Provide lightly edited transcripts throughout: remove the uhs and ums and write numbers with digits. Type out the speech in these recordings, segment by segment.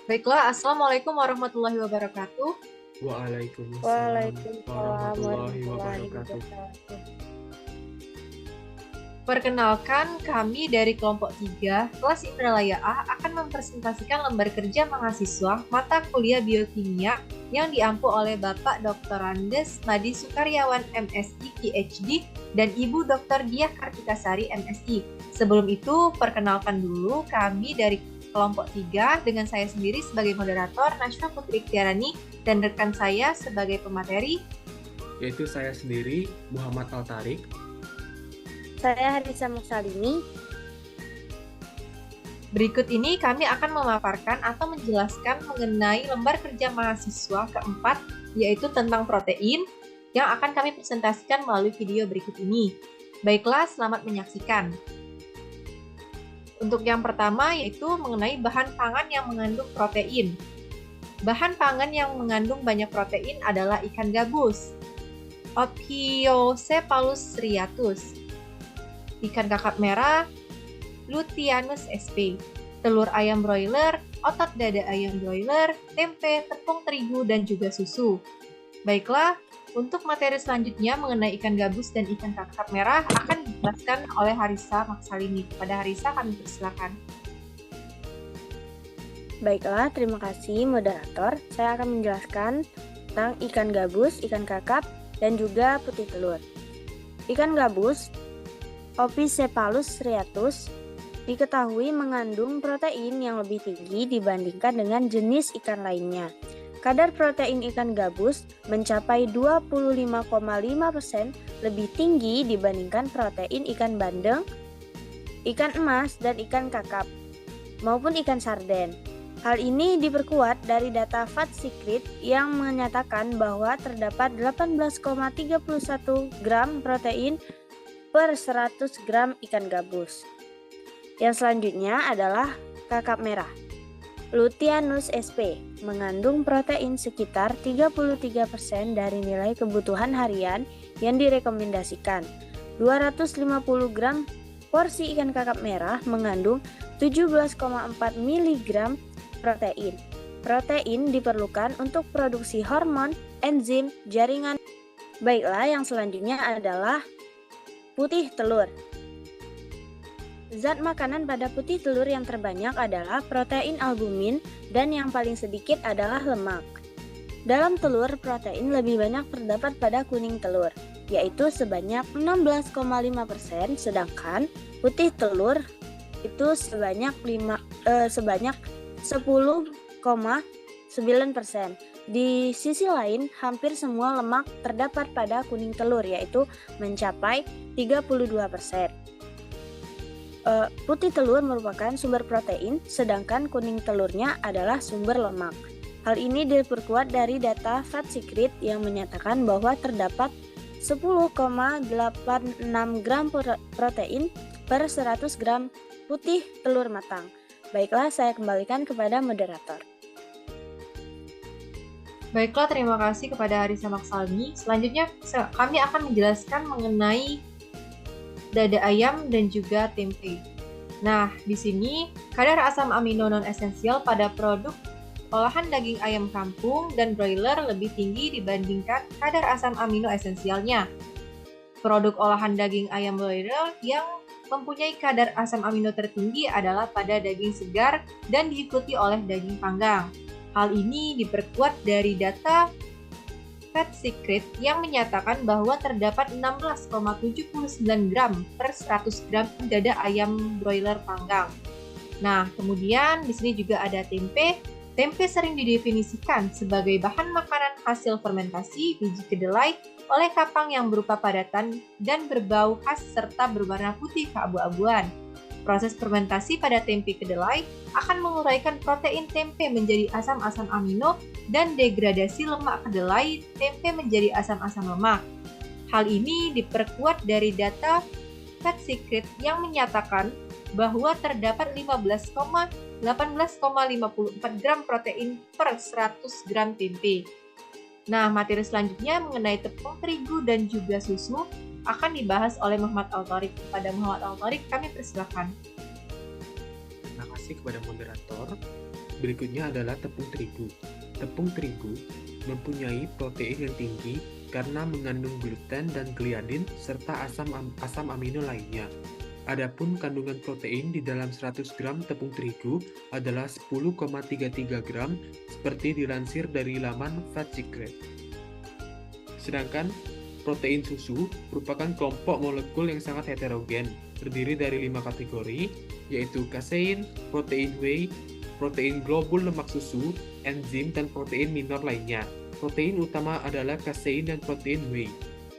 Baiklah, Assalamualaikum warahmatullahi wabarakatuh. Waalaikumsalam Waalaikumsalam warahmatullahi warahmatullahi wabarakatuh. wabarakatuh. Perkenalkan, kami dari kelompok 3, kelas Indralaya A akan mempresentasikan lembar kerja mahasiswa mata kuliah biokimia yang diampu oleh Bapak Dr. Andes Madi Sukaryawan MSI PhD dan Ibu Dr. Diah Kartikasari MSI. Sebelum itu, perkenalkan dulu kami dari kelompok 3 dengan saya sendiri sebagai moderator, Najwa Putri Ikhtiarani, dan rekan saya sebagai pemateri. Yaitu saya sendiri, Muhammad Al-Tarik. Saya Harisa Muksalini. Berikut ini kami akan memaparkan atau menjelaskan mengenai lembar kerja mahasiswa keempat, yaitu tentang protein, yang akan kami presentasikan melalui video berikut ini. Baiklah, selamat menyaksikan. Untuk yang pertama yaitu mengenai bahan pangan yang mengandung protein. Bahan pangan yang mengandung banyak protein adalah ikan gabus, Ophiucephalus striatus, ikan kakap merah, Luteanus sp, telur ayam broiler, otot dada ayam broiler, tempe, tepung terigu, dan juga susu. Baiklah, untuk materi selanjutnya mengenai ikan gabus dan ikan kakap merah akan dijelaskan oleh Harisa Maksalini. Kepada Harisa kami persilakan. Baiklah, terima kasih moderator. Saya akan menjelaskan tentang ikan gabus, ikan kakap, dan juga putih telur. Ikan gabus, Ophiucephalus striatus, diketahui mengandung protein yang lebih tinggi dibandingkan dengan jenis ikan lainnya. Kadar protein ikan gabus mencapai 25,5% lebih tinggi dibandingkan protein ikan bandeng, ikan emas, dan ikan kakap, maupun ikan sarden. Hal ini diperkuat dari data Fat Secret yang menyatakan bahwa terdapat 18,31 gram protein per 100 gram ikan gabus. Yang selanjutnya adalah kakap merah. Luteanus sp mengandung protein sekitar 33% dari nilai kebutuhan harian yang direkomendasikan. 250 gram porsi ikan kakap merah mengandung 17,4 mg protein. Protein diperlukan untuk produksi hormon, enzim, jaringan. Baiklah, yang selanjutnya adalah putih telur. Zat makanan pada putih telur yang terbanyak adalah protein albumin dan yang paling sedikit adalah lemak. Dalam telur, protein lebih banyak terdapat pada kuning telur, yaitu sebanyak 16,5%, sedangkan putih telur itu sebanyak 10,9%. Di sisi lain, hampir semua lemak terdapat pada kuning telur, yaitu mencapai 32%. Putih telur merupakan sumber protein, sedangkan kuning telurnya adalah sumber lemak. Hal ini diperkuat dari data Fat Secret yang menyatakan bahwa terdapat 10,86 gram protein per 100 gram putih telur matang. Baiklah, saya kembalikan kepada moderator. Baiklah, terima kasih kepada Harisa Maksalmi. Selanjutnya kami akan menjelaskan mengenai dada ayam dan juga tempe. Nah, di sini kadar asam amino non-esensial pada produk olahan daging ayam kampung dan broiler lebih tinggi dibandingkan kadar asam amino esensialnya. Produk olahan daging ayam broiler yang mempunyai kadar asam amino tertinggi adalah pada daging segar dan diikuti oleh daging panggang. Hal ini diperkuat dari data Fat Secret yang menyatakan bahwa terdapat 16,79 gram per 100 gram dada ayam broiler panggang. Nah, kemudian di sini juga ada tempe. Tempe sering didefinisikan sebagai bahan makanan hasil fermentasi biji kedelai oleh kapang yang berupa padatan dan berbau khas serta berwarna putih keabu-abuan. Proses fermentasi pada tempe kedelai akan menguraikan protein tempe menjadi asam-asam amino dan degradasi lemak kedelai tempe menjadi asam-asam lemak. Hal ini diperkuat dari data Fat Secret yang menyatakan bahwa terdapat 18,54 gram protein per 100 gram tempe. Nah, materi selanjutnya mengenai tepung terigu dan juga susu akan dibahas oleh Muhammad Al-Tarik. Kepada Muhammad Al-Tarik, kami persilakan. Terima kasih kepada moderator. Berikutnya adalah tepung terigu. Tepung terigu mempunyai protein yang tinggi karena mengandung gluten dan gliadin serta asam amino lainnya. Adapun kandungan protein di dalam 100 gram tepung terigu adalah 10,33 gram seperti dilansir dari laman Fat Secret. Sedangkan protein susu merupakan kelompok molekul yang sangat heterogen, terdiri dari 5 kategori, yaitu kasein, protein whey, protein globul lemak susu, enzim, dan protein minor lainnya. Protein utama adalah kasein dan protein whey.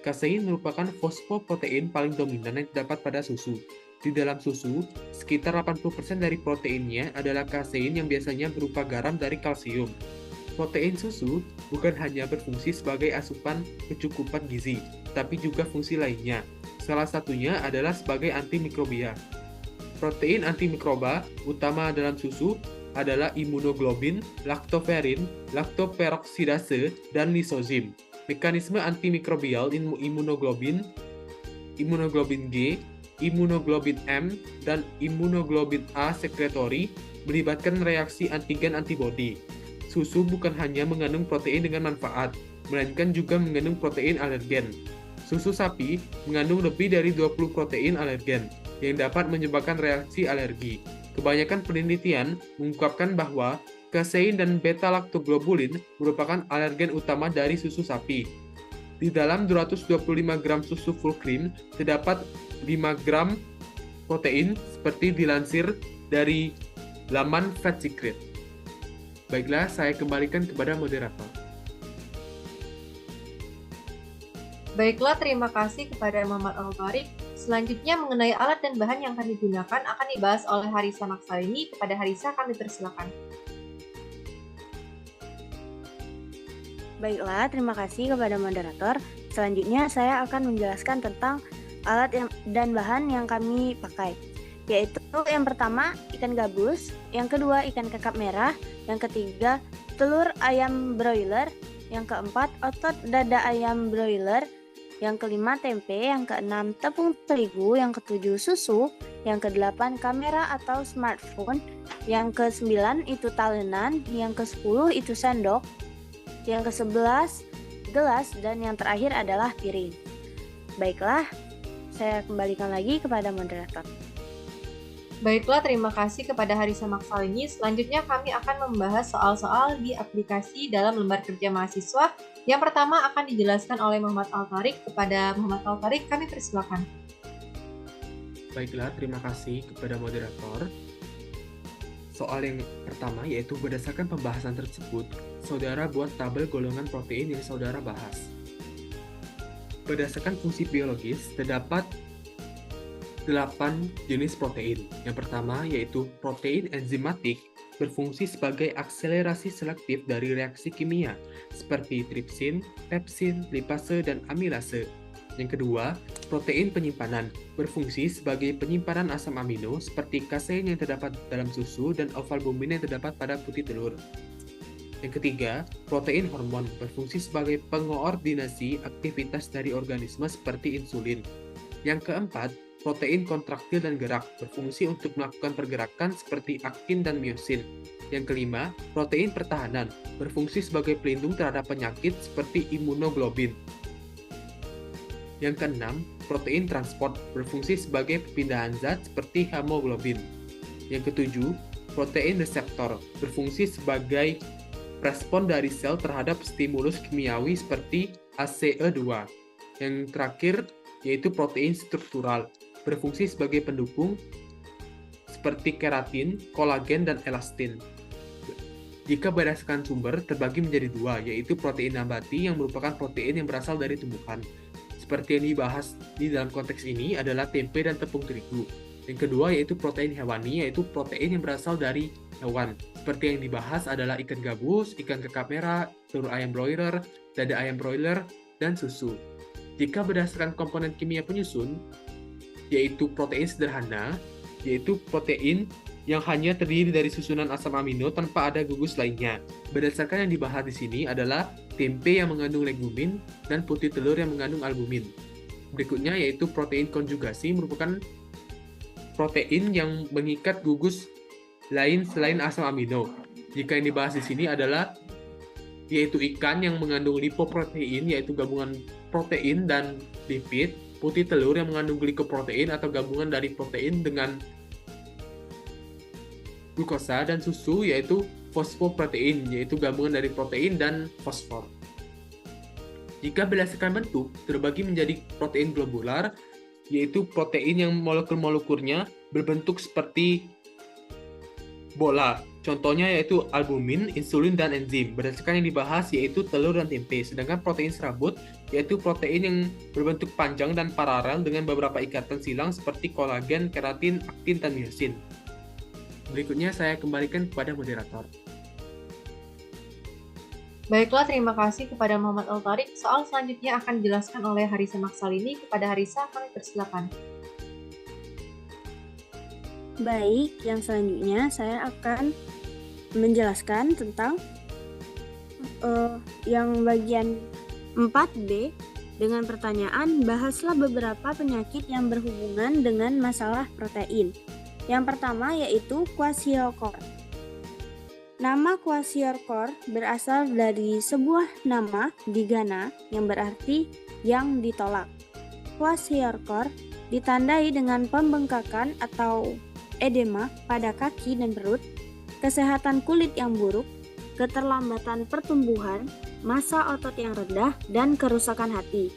Kasein merupakan fosfoprotein paling dominan yang terdapat pada susu. Di dalam susu, sekitar 80% dari proteinnya adalah kasein yang biasanya berupa garam dari kalsium. Protein susu bukan hanya berfungsi sebagai asupan kecukupan gizi, tapi juga fungsi lainnya. Salah satunya adalah sebagai antimikrobia. Protein antimikroba utama dalam susu adalah imunoglobin, laktoferin, laktoperoksidase, dan lisozim. Mekanisme antimikrobial imunoglobin G, imunoglobin M, dan imunoglobin A sekretori melibatkan reaksi antigen-antibodi. Susu bukan hanya mengandung protein dengan manfaat, melainkan juga mengandung protein alergen. Susu sapi mengandung lebih dari 20 protein alergen yang dapat menyebabkan reaksi alergi. Kebanyakan penelitian mengungkapkan bahwa kasein dan beta-laktoglobulin merupakan alergen utama dari susu sapi. Di dalam 225 gram susu full cream terdapat 5 gram protein seperti dilansir dari laman Fat Secret. Baiklah, saya kembalikan kepada moderator. Baiklah, terima kasih kepada Muhammad Al-Tariq. Selanjutnya mengenai alat dan bahan yang akan digunakan akan dibahas oleh Harisa Maksalini. Kepada Harisa kami persilakan. Baiklah, terima kasih kepada moderator. Selanjutnya saya akan menjelaskan tentang alat dan bahan yang kami pakai, yaitu yang pertama ikan gabus, yang kedua ikan kakap merah, yang ketiga telur ayam broiler, yang keempat otot dada ayam broiler, yang kelima tempe, yang keenam tepung terigu, yang ketujuh susu, yang kedelapan kamera atau smartphone, yang kesembilan itu talenan, yang kesepuluh itu sendok, yang kesebelas gelas, dan yang terakhir adalah piring. Baiklah, saya kembalikan lagi kepada moderator. Baiklah, terima kasih kepada Harisa Maksalini. Selanjutnya kami akan membahas soal-soal di aplikasi dalam lembar kerja mahasiswa. Yang pertama akan dijelaskan oleh Muhammad Al-Tariq. Kepada Muhammad Al-Tariq kami persilakan. Baiklah, terima kasih kepada moderator. Soal yang pertama yaitu berdasarkan pembahasan tersebut, saudara buat tabel golongan protein yang saudara bahas. Berdasarkan fungsi biologis, terdapat 8 jenis protein. Yang pertama yaitu protein enzimatik, berfungsi sebagai akselerasi selektif dari reaksi kimia seperti tripsin, pepsin, lipase, dan amilase. Yang kedua, protein penyimpanan, berfungsi sebagai penyimpanan asam amino seperti kasein yang terdapat dalam susu dan ovalbumin yang terdapat pada putih telur. Yang ketiga, protein hormon, berfungsi sebagai pengoordinasi aktivitas dari organisme seperti insulin. Yang keempat, protein kontraktil dan gerak, berfungsi untuk melakukan pergerakan seperti aktin dan miosin. Yang kelima, protein pertahanan, berfungsi sebagai pelindung terhadap penyakit seperti imunoglobin. Yang keenam, protein transport, berfungsi sebagai perpindahan zat seperti hemoglobin. Yang ketujuh, protein reseptor, berfungsi sebagai respon dari sel terhadap stimulus kimiawi seperti ACE2. Yang terakhir, yaitu protein struktural, berfungsi sebagai pendukung seperti keratin, kolagen, dan elastin. Jika berdasarkan sumber, terbagi menjadi dua, yaitu protein nabati yang merupakan protein yang berasal dari tumbuhan. Seperti yang dibahas di dalam konteks ini adalah tempe dan tepung terigu. Yang kedua yaitu protein hewani, yaitu protein yang berasal dari hewan. Seperti yang dibahas adalah ikan gabus, ikan kakap merah, telur ayam broiler, dada ayam broiler, dan susu. Jika berdasarkan komponen kimia penyusun, yaitu protein sederhana, yaitu protein yang hanya terdiri dari susunan asam amino tanpa ada gugus lainnya. Berdasarkan yang dibahas di sini adalah tempe yang mengandung legumin dan putih telur yang mengandung albumin. Berikutnya yaitu protein konjugasi, merupakan protein yang mengikat gugus lain selain asam amino. Jika yang dibahas di sini adalah yaitu ikan yang mengandung lipoprotein, yaitu gabungan protein dan lipid, putih telur yang mengandung glikoprotein atau gabungan dari protein dengan glukosa, dan susu yaitu fosfoprotein, yaitu gabungan dari protein dan fosfor. Jika berdasarkan bentuk, terbagi menjadi protein globular, yaitu protein yang molekul-molekulnya berbentuk seperti bola. Contohnya yaitu albumin, insulin, dan enzim. Berdasarkan yang dibahas yaitu telur dan tempe. Sedangkan protein serabut yaitu protein yang berbentuk panjang dan paralel dengan beberapa ikatan silang seperti kolagen, keratin, aktin, dan myosin. Berikutnya saya kembalikan kepada moderator. Baiklah, terima kasih kepada Muhammad Al-Tariq. Soal selanjutnya akan dijelaskan oleh Harisa Maksalini. Kepada Harisa, kami persilakan. Baik, yang selanjutnya saya akan menjelaskan tentang yang bagian 4B dengan pertanyaan, bahaslah beberapa penyakit yang berhubungan dengan masalah protein. Yang pertama yaitu kwashiorkor. Nama kwashiorkor berasal dari sebuah nama di Ghana yang berarti yang ditolak. Kwashiorkor ditandai dengan pembengkakan atau edema pada kaki dan perut, kesehatan kulit yang buruk, keterlambatan pertumbuhan, massa otot yang rendah, dan kerusakan hati.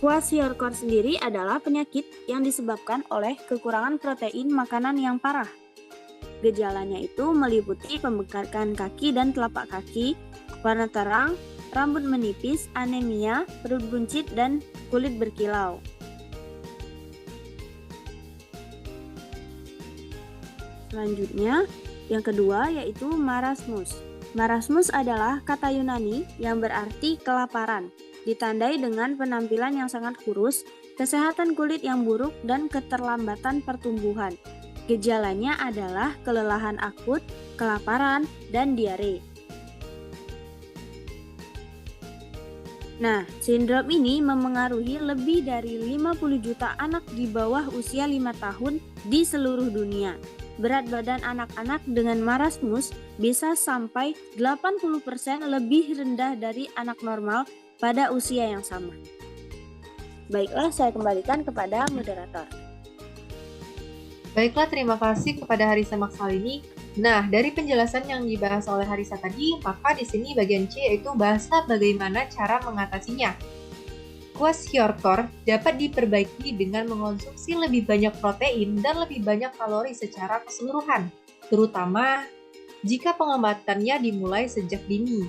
Kwashiorkor sendiri adalah penyakit yang disebabkan oleh kekurangan protein makanan yang parah. Gejalanya itu meliputi pembengkakan kaki dan telapak kaki, warna terang, rambut menipis, anemia, perut buncit, dan kulit berkilau. Selanjutnya, yang kedua yaitu marasmus. Marasmus adalah kata Yunani yang berarti kelaparan, ditandai dengan penampilan yang sangat kurus, kesehatan kulit yang buruk, dan keterlambatan pertumbuhan. Gejalanya adalah kelelahan akut, kelaparan, dan diare. Nah, sindrom ini memengaruhi lebih dari 50 juta anak di bawah usia 5 tahun di seluruh dunia. Berat badan anak-anak dengan marasmus bisa sampai 80% lebih rendah dari anak normal pada usia yang sama. Baiklah, saya kembalikan kepada moderator. Baiklah, terima kasih kepada Harisa Maksalini. Nah, dari penjelasan yang dibahas oleh Harisa tadi, maka di sini bagian C yaitu bahasa bagaimana cara mengatasinya. Kwashiorkor dapat diperbaiki dengan mengonsumsi lebih banyak protein dan lebih banyak kalori secara keseluruhan, terutama jika pengobatannya dimulai sejak dini.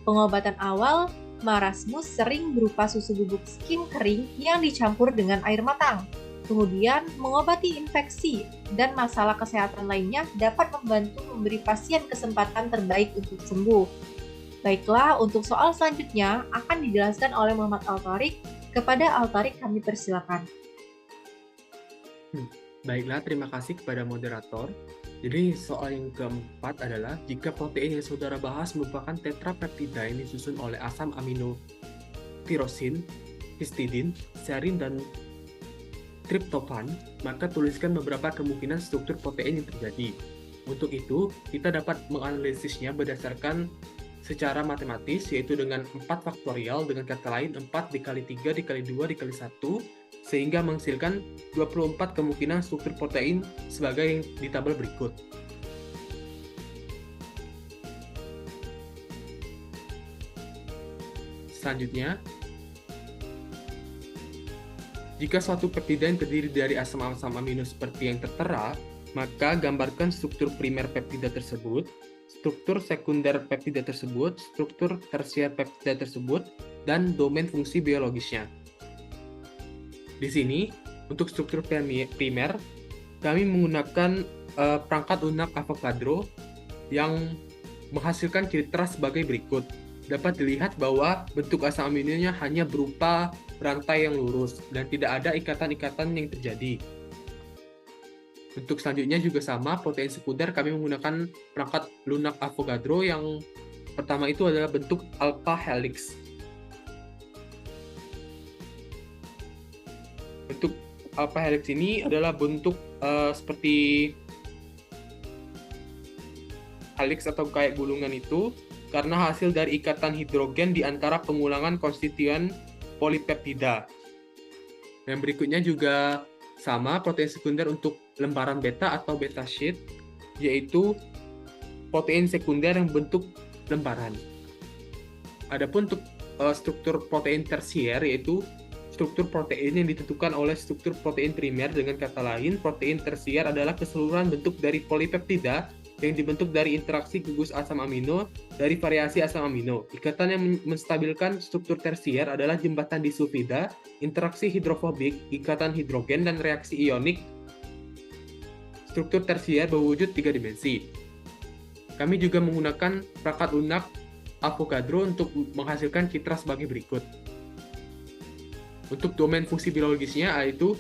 Pengobatan awal marasmus sering berupa susu bubuk skim kering yang dicampur dengan air matang. Kemudian, mengobati infeksi dan masalah kesehatan lainnya dapat membantu memberi pasien kesempatan terbaik untuk sembuh. Baiklah, untuk soal selanjutnya akan dijelaskan oleh Muhammad Al-Tariq. Kepada Al-Tariq kami persilakan. Baiklah, terima kasih kepada moderator. Jadi soal yang keempat adalah jika protein yang saudara bahas merupakan tetrapeptida yang disusun oleh asam amino tirosin, histidin, serin, dan triptofan, maka tuliskan beberapa kemungkinan struktur protein yang terjadi. Untuk itu, kita dapat menganalisisnya berdasarkan secara matematis, yaitu dengan 4 faktorial, dengan kata lain 4 dikali 3 dikali 2 dikali 1, sehingga menghasilkan 24 kemungkinan struktur protein sebagai yang di tabel berikut. Selanjutnya, jika suatu peptida yang terdiri dari asam-asam amino seperti yang tertera, maka gambarkan struktur primer peptida tersebut, struktur sekunder peptida tersebut, struktur tersier peptida tersebut, dan domain fungsi biologisnya. Di sini, untuk struktur primer, kami menggunakan perangkat lunak Avogadro yang menghasilkan citra sebagai berikut. Dapat dilihat bahwa bentuk asam aminonya hanya berupa rantai yang lurus dan tidak ada ikatan-ikatan yang terjadi. Bentuk selanjutnya juga sama, protein sekunder kami menggunakan perangkat lunak Avogadro yang pertama itu adalah bentuk alpha helix. Bentuk alpha helix ini adalah bentuk seperti helix atau kayak gulungan itu karena hasil dari ikatan hidrogen di antara pengulangan konstituen polipeptida. Yang berikutnya juga sama, protein sekunder untuk lembaran beta atau beta sheet, yaitu protein sekunder yang bentuk lembaran. Adapun untuk struktur protein tersier, yaitu struktur protein yang ditentukan oleh struktur protein primer. Dengan kata lain, protein tersier adalah keseluruhan bentuk dari polipeptida yang dibentuk dari interaksi gugus asam amino dari variasi asam amino. Ikatan yang menstabilkan struktur tersier adalah jembatan disulfida, interaksi hidrofobik, ikatan hidrogen, dan reaksi ionik. Struktur tersier berwujud 3 dimensi. Kami juga menggunakan perangkat lunak Avogadro untuk menghasilkan citra sebagai berikut. Untuk domain fungsi biologisnya, yaitu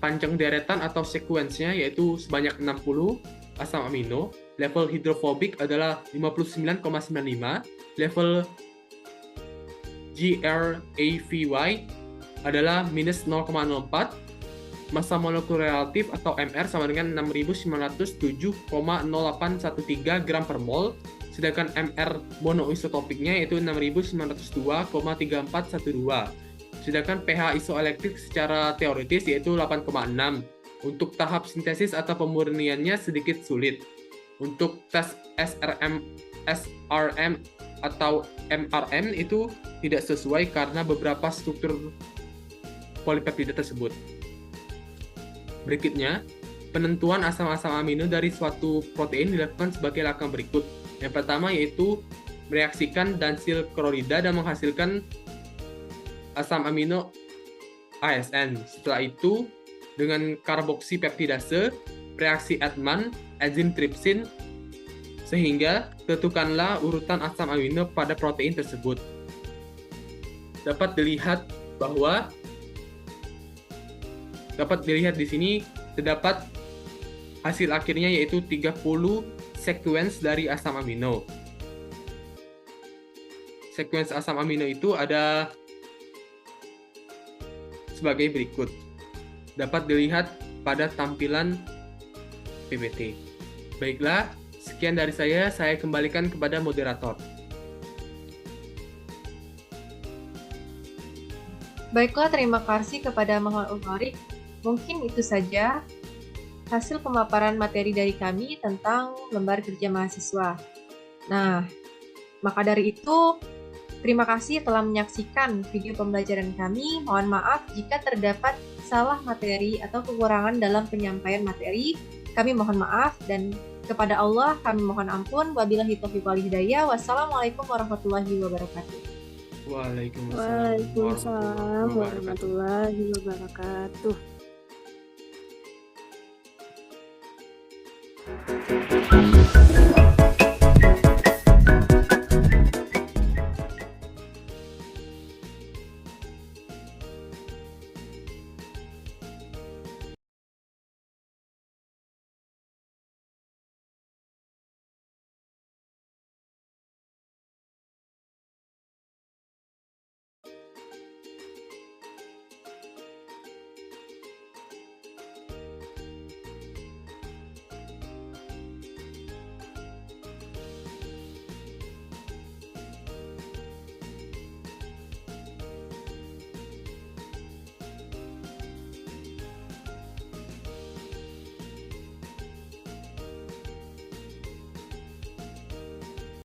panjang deretan atau sekuensnya, yaitu sebanyak 60 asam amino. Level hidrofobik adalah 59,95. Level GRAVY adalah minus 0,04. Massa molekul relatif atau MR sama dengan 6.907,0813 gram per mol. Sedangkan MR monoisotopiknya yaitu 6.902,3412. Sedangkan pH isoelektrik secara teoritis yaitu 8,6. Untuk tahap sintesis atau pemurniannya sedikit sulit. Untuk tes SRM atau MRM itu tidak sesuai karena beberapa struktur polipeptida tersebut. Berikutnya, penentuan asam-asam amino dari suatu protein dilakukan sebagai langkah berikut. Yang pertama yaitu mereaksikan dansil klorida dan menghasilkan asam amino ASN. Setelah itu, dengan karboksipeptidase, reaksi Edman, enzim tripsin, sehingga tentukanlah urutan asam amino pada protein tersebut. Dapat dilihat di sini terdapat hasil akhirnya yaitu 30 sekuens dari asam amino. Sekuens asam amino itu ada sebagai berikut. Dapat dilihat pada tampilan PPT. Baiklah, sekian dari saya kembalikan kepada moderator. Baiklah, terima kasih kepada Muhammad Ulfarik. Mungkin itu saja hasil pemaparan materi dari kami tentang lembar kerja mahasiswa. Nah, maka dari itu, terima kasih telah menyaksikan video pembelajaran kami. Mohon maaf jika terdapat salah materi atau kekurangan dalam penyampaian materi. Kami mohon maaf dan kepada Allah kami mohon ampun. Wabillahi taufiq wal hidayah. Wassalamualaikum warahmatullahi wabarakatuh. Waalaikumsalam warahmatullahi wabarakatuh.